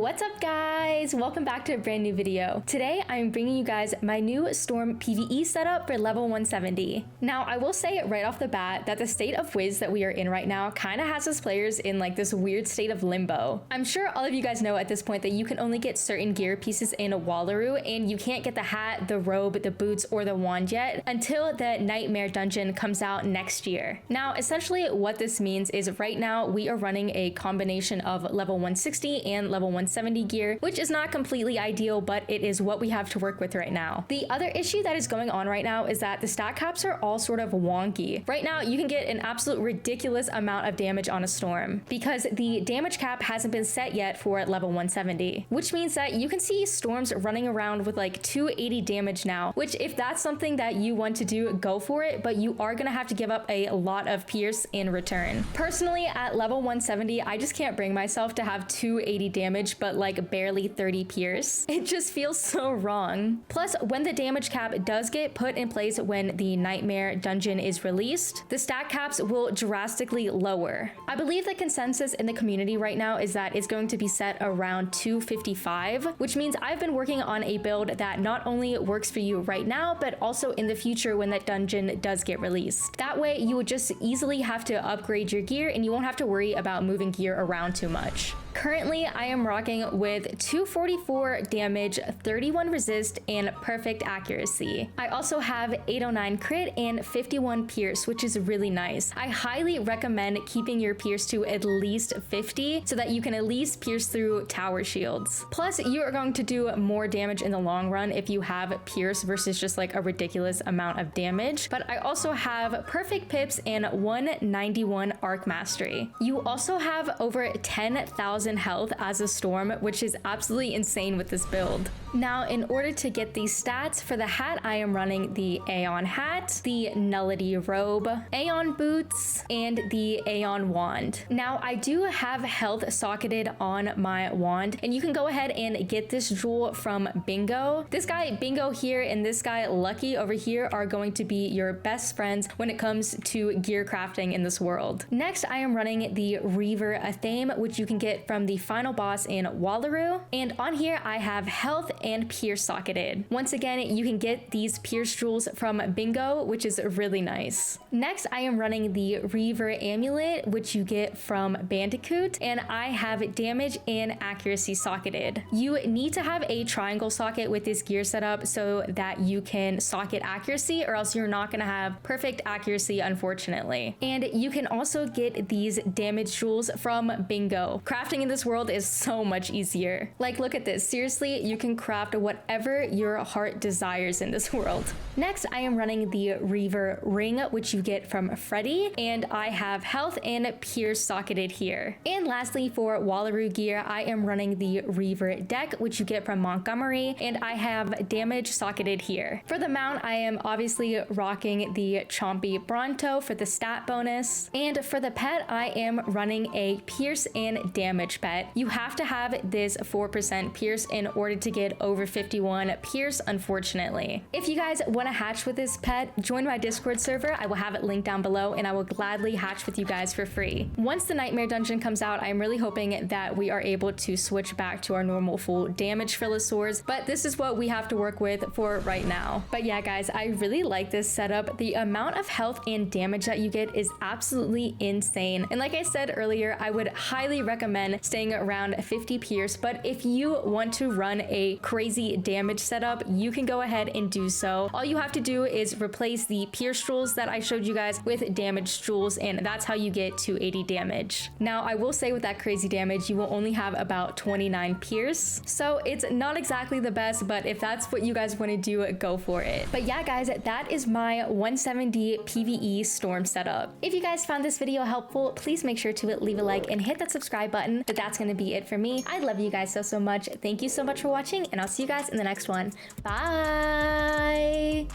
What's up guys? Welcome back to a brand new video. Today I'm bringing you guys my new Storm PVE setup for level 170. Now I will say right off the bat that the state of Wiz that we are in right now kind of has us players in like this weird state of limbo. I'm sure all of you guys know at this point that you can only get certain gear pieces in Wallaroo, and you can't get the hat, the robe, the boots, or the wand yet until the Nightmare Dungeon comes out next year. Now essentially what this means is right now we are running a combination of level 160 and level 170 gear, which is not completely ideal, but it is what we have to work with right now. The other issue that is going on right now is that the stat caps are all sort of wonky. Right now you can get an absolute ridiculous amount of damage on a storm because the damage cap hasn't been set yet for level 170, which means that you can see storms running around with like 280 damage now, which if that's something that you want to do, go for it, but you are gonna have to give up a lot of pierce in return. Personally, at level 170, I just can't bring myself to have 280 damage but like barely 30 pierce. It just feels so wrong. Plus, when the damage cap does get put in place when the Nightmare Dungeon is released, the stat caps will drastically lower. I believe the consensus in the community right now is that it's going to be set around 255, which means I've been working on a build that not only works for you right now, but also in the future when that dungeon does get released. That way you would just easily have to upgrade your gear and you won't have to worry about moving gear around too much. Currently, I am rocking with 244 damage, 31 resist, and perfect accuracy. I also have 809 crit and 51 pierce, which is really nice. I highly recommend keeping your pierce to at least 50 so that you can at least pierce through tower shields. Plus, you are going to do more damage in the long run if you have pierce versus just like a ridiculous amount of damage. But I also have perfect pips and 191 arc mastery. You also have over 10,000 health as a storm, which is absolutely insane with this build. Now, in order to get these stats for the hat, I am running the Aeon hat, the Nullity robe, Aeon boots, and the Aeon wand. Now, I do have health socketed on my wand, and you can go ahead and get this jewel from Bingo. This guy Bingo here and this guy Lucky over here are going to be your best friends when it comes to gear crafting in this world. Next, I am running the Reaver Athame, which you can get from the final boss in Wallaroo, and on here I have health and pierce socketed. Once again, you can get these pierce jewels from Bingo, which is really nice. Next, I am running the Reaver amulet, which you get from Bandicoot, and I have damage and accuracy socketed. You need to have a triangle socket with this gear setup so that you can socket accuracy, or else you're not gonna have perfect accuracy, unfortunately. And you can also get these damage jewels from Bingo. Crafting in this world is so much easier. Like, look at this. Seriously, you can craft whatever your heart desires in this world. Next, I am running the Reaver ring, which you get from Freddy, and I have health and pierce socketed here. And lastly, for Wallaroo gear, I am running the Reaver deck, which you get from Montgomery, and I have damage socketed here. For the mount, I am obviously rocking the Chompy Bronto for the stat bonus, and for the pet, I am running a pierce and damage pet. You have to have this 4% pierce in order to get over 51 pierce, unfortunately. If you guys want to hatch with this pet, join my Discord server. I will have it linked down below, and I will gladly hatch with you guys for free. Once the Nightmare Dungeon comes out, I'm really hoping that we are able to switch back to our normal full damage Filosaurs, but this is what we have to work with for right now. But yeah, guys, I really like this setup. The amount of health and damage that you get is absolutely insane. And like I said earlier, I would highly recommend staying around 50 pierce, but if you want to run a crazy damage setup, you can go ahead and do so. All you have to do is replace the pierce jewels that I showed you guys with damage jewels, and that's how you get 280 damage. Now, I will say with that crazy damage, you will only have about 29 pierce, so it's not exactly the best, but if that's what you guys want to do, go for it. But yeah, guys, that is my 170 PVE storm setup. If you guys found this video helpful, please make sure to leave a like and hit that subscribe button. But that's going to be it for me. I love you guys so much. Thank you so much for watching, and I'll see you guys in the next one. Bye.